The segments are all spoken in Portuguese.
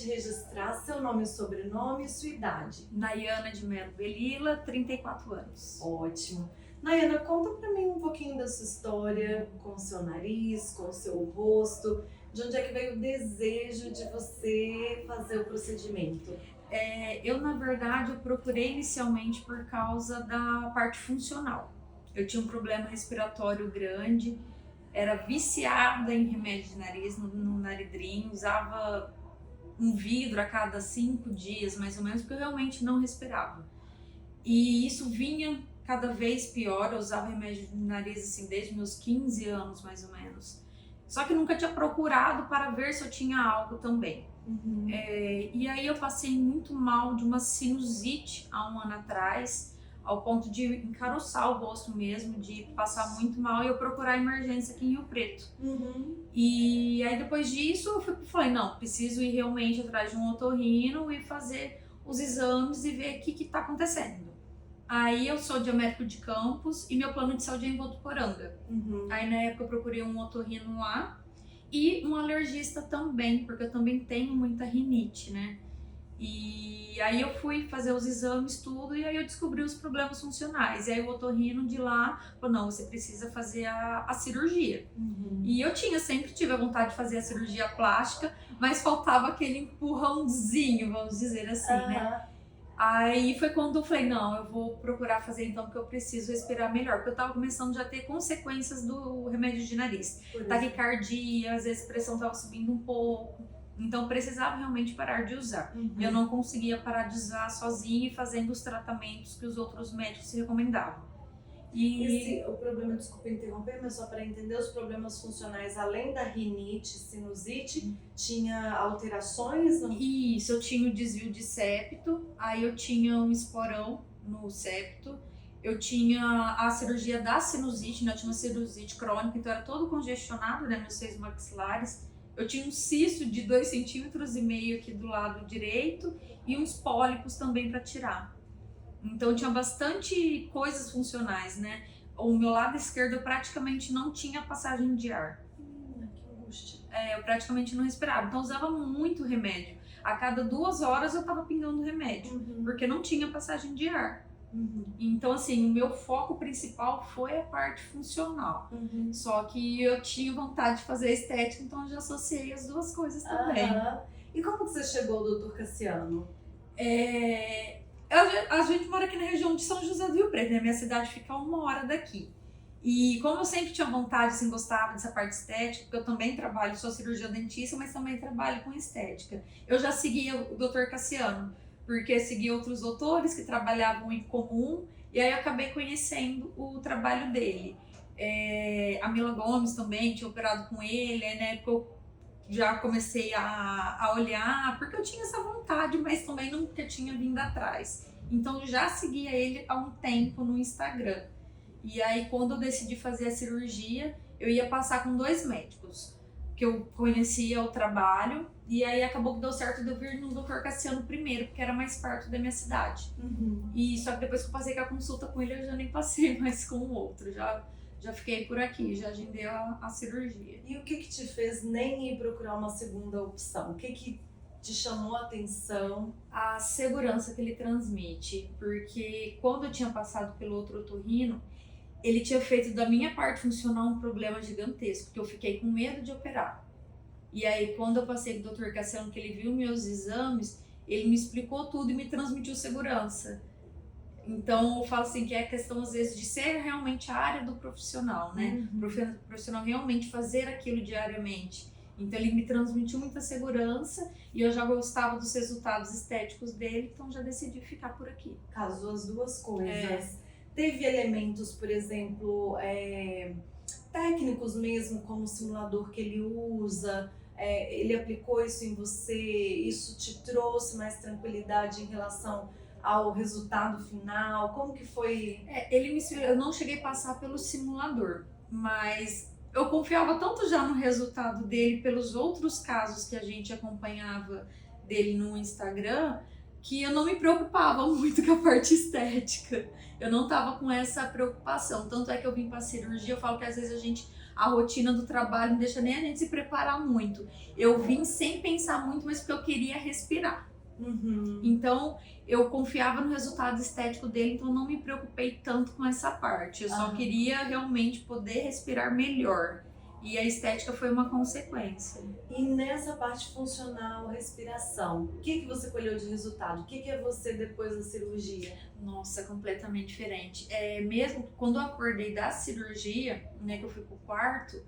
de registrar seu nome e sobrenome e sua idade. Nayana de Melo Belila, 34 anos. Ótimo. Nayana, conta pra mim um pouquinho da sua história com o seu nariz, com o seu rosto. De onde é que veio o desejo de você fazer o procedimento? Eu, na verdade, eu procurei inicialmente por causa da parte funcional. Eu tinha um problema respiratório grande, era viciada em remédio de nariz, no Naridrim, usava um vidro a cada 5 dias, mais ou menos, porque eu realmente não respirava. E isso vinha cada vez pior, eu usava remédio de nariz assim desde meus 15 anos, mais ou menos. Só que nunca tinha procurado para ver se eu tinha algo também. E aí eu passei muito mal de uma sinusite há um ano atrás, ao ponto de encaroçar o rosto mesmo, de passar muito mal e eu procurar emergência aqui em Rio Preto. E aí depois disso eu falei, não, preciso ir realmente atrás de um otorrino e fazer os exames e ver o que está acontecendo. Aí eu sou de Américo de Campos e meu plano de saúde é em Votuporanga. Aí na época eu procurei um otorrino lá e um alergista também, porque eu também tenho muita rinite, né? E aí eu fui fazer os exames, tudo, e aí eu descobri os problemas funcionais. E aí o otorrino de lá falou, não, você precisa fazer a cirurgia. E eu sempre tive a vontade de fazer a cirurgia plástica, mas faltava aquele empurrãozinho, vamos dizer assim, né? Aí foi quando eu falei, não, eu vou procurar fazer então, porque eu preciso respirar melhor. Porque eu tava começando já a ter consequências do remédio de nariz. Taquicardia, às vezes a pressão tava subindo um pouco. Então eu precisava realmente parar de usar. Eu não conseguia parar de usar sozinha e fazendo os tratamentos que os outros médicos recomendavam. O problema, desculpa interromper, mas só para entender, os problemas funcionais, além da rinite, sinusite, tinha alterações? Isso, eu tinha o desvio de septo, aí eu tinha um esporão no septo, eu tinha a cirurgia da sinusite, né? Eu tinha uma sinusite crônica, então era todo congestionado, né, nos seios maxilares. Eu tinha um cisto de 2,5 centímetros aqui do lado direito e uns pólipos também para tirar. Então tinha bastante coisas funcionais, né? O meu lado esquerdo eu praticamente não tinha passagem de ar. Que angústia. Eu praticamente não respirava, então eu usava muito remédio. A cada 2 horas eu tava pingando remédio, porque não tinha passagem de ar. Então assim, o meu foco principal foi a parte funcional. Só que eu tinha vontade de fazer estética, então eu já associei as duas coisas também. E como que você chegou ao Dr. Cassiano? A gente mora aqui na região de São José do Rio Preto, né? Minha cidade fica a 1 hora daqui. E como eu sempre tinha vontade, assim, gostava dessa parte estética, porque eu também trabalho, sou cirurgiã dentista, mas também trabalho com estética. Eu já seguia o Dr. Cassiano, porque segui outros doutores que trabalhavam em comum, e aí eu acabei conhecendo o trabalho dele. A Mila Gomes também tinha operado com ele, né? Porque eu já comecei a olhar, porque eu tinha essa vontade, mas também nunca tinha vindo atrás. Então eu já seguia ele há um tempo no Instagram. E aí quando eu decidi fazer a cirurgia, eu ia passar com 2 médicos, que eu conhecia o trabalho, e aí acabou que deu certo de eu vir no Dr. Cassiano primeiro, porque era mais perto da minha cidade. E só que depois que eu passei com a consulta com ele, eu já nem passei mais com o outro, já fiquei por aqui, já agendei a cirurgia. E o que te fez nem ir procurar uma segunda opção? O que te chamou a atenção? A segurança que ele transmite, porque quando eu tinha passado pelo outro otorrino, ele tinha feito da minha parte funcional um problema gigantesco, que eu fiquei com medo de operar. E aí quando eu passei pro Dr. Cassiano, que ele viu meus exames, ele me explicou tudo e me transmitiu segurança. Então eu falo assim que é questão às vezes de ser realmente a área do profissional, né? O profissional realmente fazer aquilo diariamente. Então ele me transmitiu muita segurança e eu já gostava dos resultados estéticos dele, então já decidi ficar por aqui. Casou as duas coisas. Teve elementos, por exemplo, técnicos mesmo, como o simulador que ele usa, ele aplicou isso em você, isso te trouxe mais tranquilidade em relação ao resultado final? Como que foi? Eu não cheguei a passar pelo simulador, mas eu confiava tanto já no resultado dele pelos outros casos que a gente acompanhava dele no Instagram, que eu não me preocupava muito com a parte estética. Eu não tava com essa preocupação. Tanto é que eu vim pra cirurgia, eu falo que às vezes a gente a rotina do trabalho não deixa nem a gente se preparar muito. Eu vim sem pensar muito, mas porque eu queria respirar. Então, eu confiava no resultado estético dele, então não me preocupei tanto com essa parte. Eu só queria realmente poder respirar melhor. E a estética foi uma consequência. E nessa parte funcional, respiração, o que você colheu de resultado? O que é você depois da cirurgia? Nossa, completamente diferente. Mesmo quando eu acordei da cirurgia, né, que eu fui pro quarto,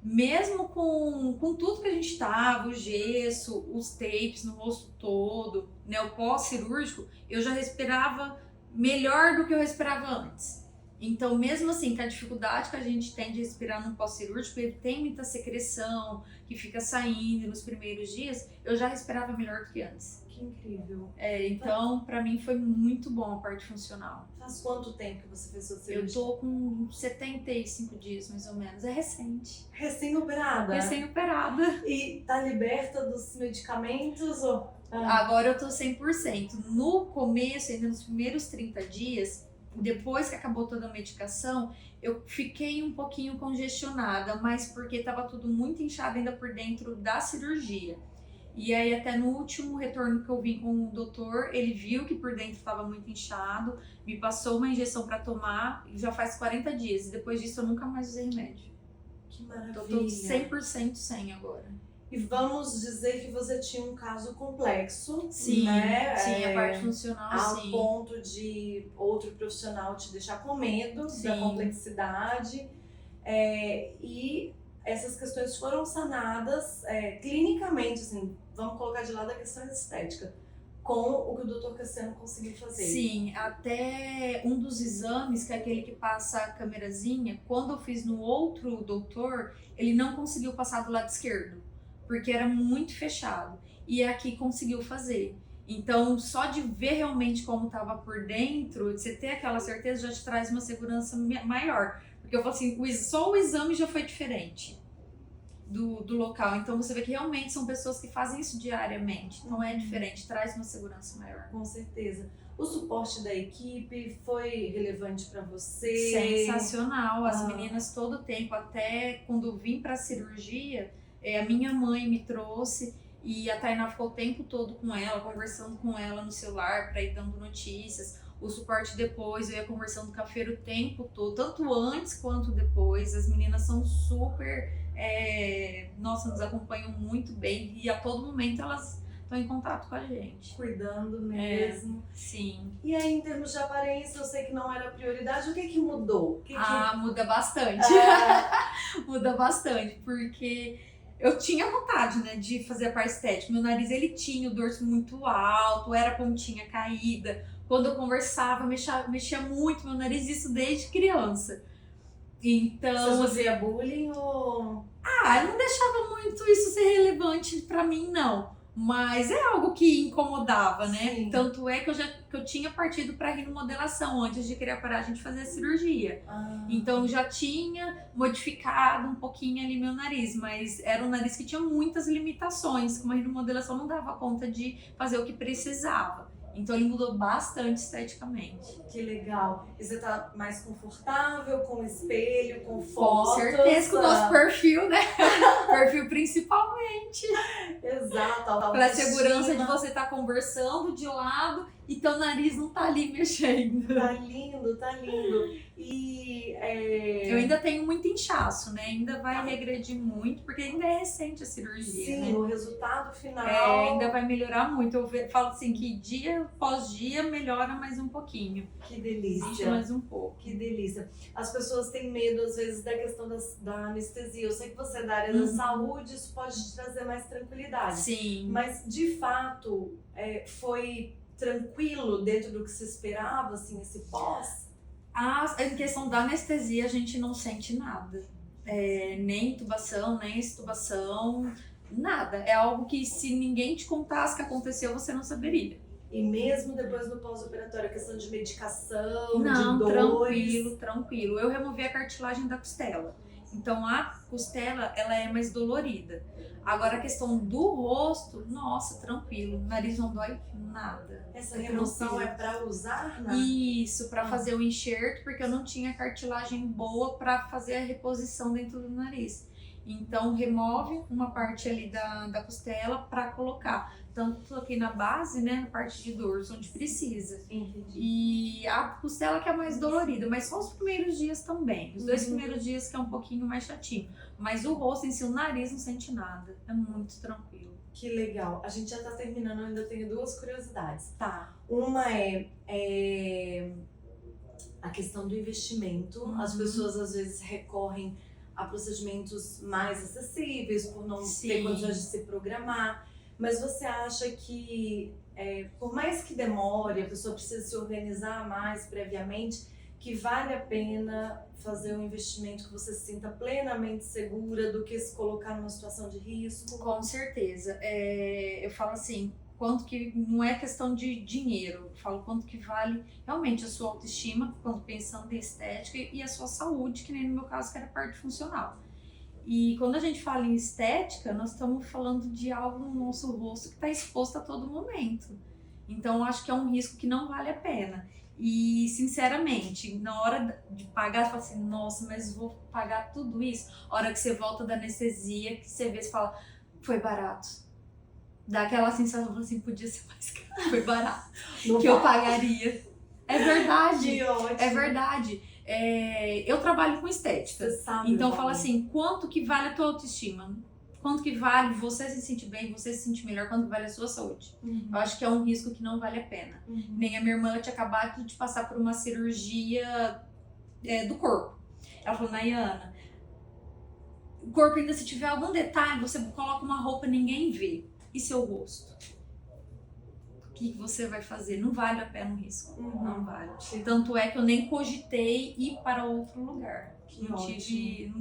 mesmo com tudo que a gente tava, o gesso, os tapes no rosto todo, né, o pós-cirúrgico, eu já respirava melhor do que eu respirava antes. Então, mesmo assim, com a dificuldade que a gente tem de respirar no pós-cirúrgico, ele tem muita secreção que fica saindo nos primeiros dias, eu já respirava melhor do que antes. Que incrível. Então, pra mim foi muito bom a parte funcional. Faz quanto tempo que você fez sua cirurgia? Eu tô com 75 dias, mais ou menos. É recente. Recém-operada? Recém-operada. E tá liberta dos medicamentos? Ou... Agora eu tô 100%. No começo, ainda nos primeiros 30 dias, depois que acabou toda a medicação, eu fiquei um pouquinho congestionada, mas porque tava tudo muito inchado ainda por dentro da cirurgia. E aí até no último retorno que eu vim com o doutor, ele viu que por dentro estava muito inchado, me passou uma injeção para tomar, e já faz 40 dias. E depois disso eu nunca mais usei remédio. Que maravilha. Então eu tô 100% sem agora. E vamos dizer que você tinha um caso complexo, sim, né? Sim, a parte funcional, ao ponto de outro profissional te deixar com medo da complexidade. E essas questões foram sanadas clinicamente, assim, vamos colocar de lado a questão estética, com o que o Dr. Cassiano conseguiu fazer. Sim, até um dos exames, que é aquele que passa a câmerazinha, quando eu fiz no outro doutor, ele não conseguiu passar do lado esquerdo, porque era muito fechado. E aqui conseguiu fazer. Então, só de ver realmente como estava por dentro, você ter aquela certeza já te traz uma segurança maior. Porque eu falo assim, só o exame já foi diferente do local. Então, você vê que realmente são pessoas que fazem isso diariamente. Então, é diferente, traz uma segurança maior. Com certeza. O suporte da equipe foi relevante para você? Sensacional. As meninas todo o tempo, até quando eu vim para a cirurgia, a minha mãe me trouxe e a Tainá ficou o tempo todo com ela, conversando com ela no celular para ir dando notícias. O suporte depois, eu ia conversando com a Feira o tempo todo, tanto antes quanto depois. As meninas são super, nossa, nos acompanham muito bem e a todo momento elas estão em contato com a gente. Cuidando mesmo. Sim. E aí, em termos de aparência, eu sei que não era prioridade, o que mudou? Muda bastante. Muda bastante, porque eu tinha vontade, né, de fazer a parte estética. Meu nariz, ele tinha o dorso muito alto, era pontinha caída. Quando eu conversava, mexia muito meu nariz, isso desde criança. Então... Você fazia bullying ou... eu não deixava muito isso ser relevante pra mim, não. Mas é algo que incomodava, né? Sim. Tanto é que eu tinha partido para rinomodelação antes de querer parar a gente fazer a cirurgia. Então já tinha modificado um pouquinho ali meu nariz, mas era um nariz que tinha muitas limitações, que uma rinomodelação não dava conta de fazer o que precisava. Então ele mudou bastante esteticamente. Que legal. E você tá mais confortável com o espelho, com fotos? Com certeza, com o nosso perfil, né? Perfil principalmente. Exato. Pra segurança de você estar conversando de lado e teu nariz não tá ali mexendo. Tá lindo, tá lindo. E eu ainda tenho muito inchaço, né? Ainda vai regredir muito, porque ainda é recente a cirurgia. Sim, né? O resultado final... ainda vai melhorar muito. Eu falo assim que dia após dia melhora mais um pouquinho. Que delícia. Existe mais um pouco. Que delícia. As pessoas têm medo, às vezes, da questão da anestesia. Eu sei que você é da área da saúde, isso pode te trazer mais tranquilidade. Sim. Mas, de fato, foi tranquilo dentro do que se esperava, assim, esse pós? Em questão da anestesia, a gente não sente nada. Nem intubação, nem extubação, nada. É algo que se ninguém te contasse que aconteceu, você não saberia. E mesmo depois do pós-operatório, a questão de medicação, não, de dores? Tranquilo. Eu removi a cartilagem da costela. Então a costela, ela é mais dolorida. Agora a questão do rosto, nossa, tranquilo. O nariz não dói nada. Essa remoção é para usar, né? Isso, para fazer o enxerto, porque eu não tinha cartilagem boa para fazer a reposição dentro do nariz. Então remove uma parte ali da costela para colocar. Tanto aqui na base, né, na parte de dorso, onde precisa. Entendi. E a costela que é mais dolorida, mas só os primeiros dias também. Os 2 primeiros dias que é um pouquinho mais chatinho. Mas o rosto em si, o nariz não sente nada. É muito tranquilo. Que legal. A gente já tá terminando, eu ainda tenho 2 curiosidades. Tá. Uma é a questão do investimento. As pessoas às vezes recorrem a procedimentos mais acessíveis por não ter condições de se programar. Mas você acha que, por mais que demore, a pessoa precisa se organizar mais previamente, que vale a pena fazer um investimento que você se sinta plenamente segura do que se colocar numa situação de risco? Com certeza. Eu falo assim, quanto que não é questão de dinheiro, eu falo quanto que vale realmente a sua autoestima, quando pensando em estética, e a sua saúde, que nem no meu caso que era parte funcional. E quando a gente fala em estética, nós estamos falando de algo no nosso rosto que está exposto a todo momento. Então, eu acho que é um risco que não vale a pena. E, sinceramente, na hora de pagar, você fala assim, nossa, mas vou pagar tudo isso? A hora que você volta da anestesia, que você vê, você fala, foi barato. Dá aquela sensação, assim, podia ser mais caro, foi barato. Que eu pagaria. É verdade. Que ótimo. É verdade. Eu trabalho com estética. Você sabe, então fala assim, quanto que vale a tua autoestima? Quanto que vale você se sentir bem, você se sentir melhor, quanto vale a sua saúde? Eu acho que é um risco que não vale a pena. Nem a minha irmã, ela tinha acabado de passar por uma cirurgia do corpo. Ela falou, Nayana, o corpo ainda se tiver algum detalhe, você coloca uma roupa, ninguém vê. E seu rosto? O que você vai fazer? Não vale a pena o risco. Não vale. Tanto é que eu nem cogitei ir para outro lugar.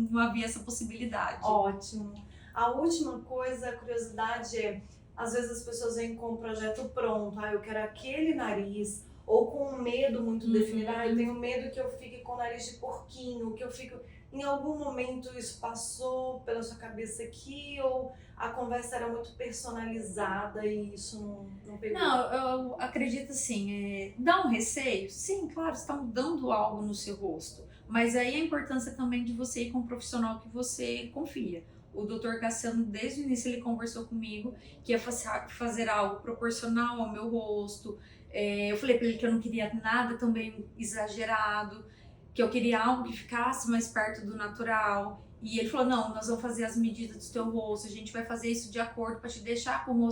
Não havia essa possibilidade. Ótimo. A última coisa, a curiosidade é, às vezes as pessoas vêm com um projeto pronto, eu quero aquele nariz, ou com um medo muito definido, eu tenho medo que eu fique com o nariz de porquinho, que eu fique... Em algum momento isso passou pela sua cabeça aqui, ou a conversa era muito personalizada e isso não pegou? Não, eu acredito assim, dá um receio? Sim, claro, você está mudando algo no seu rosto, mas aí a importância também de você ir com um profissional que você confia. O Dr. Cassiano, desde o início, ele conversou comigo que ia fazer algo proporcional ao meu rosto. Eu falei para ele que eu não queria nada também exagerado, que eu queria algo que ficasse mais perto do natural. E ele falou, não, nós vamos fazer as medidas do teu rosto, a gente vai fazer isso de acordo para te deixar com um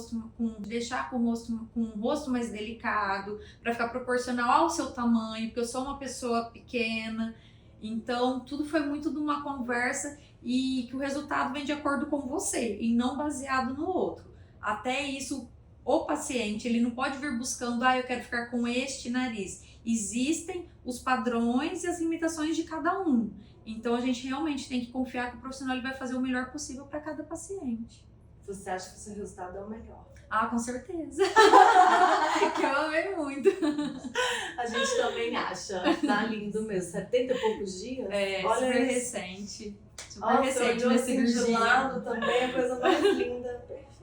rosto mais delicado, para ficar proporcional ao seu tamanho, porque eu sou uma pessoa pequena. Então, tudo foi muito de uma conversa e que o resultado vem de acordo com você e não baseado no outro. Até isso, o paciente, ele não pode vir buscando, eu quero ficar com este nariz. Existem os padrões e as limitações de cada um. Então, a gente realmente tem que confiar que o profissional ele vai fazer o melhor possível para cada paciente. Você acha que o seu resultado é o melhor? Com certeza. Que eu amei muito. A gente também acha. Tá lindo mesmo. 70 e poucos dias? Olha, super recente. Super Olha, recente o na assim de cirurgia. lado também, a coisa mais linda. Perfeito.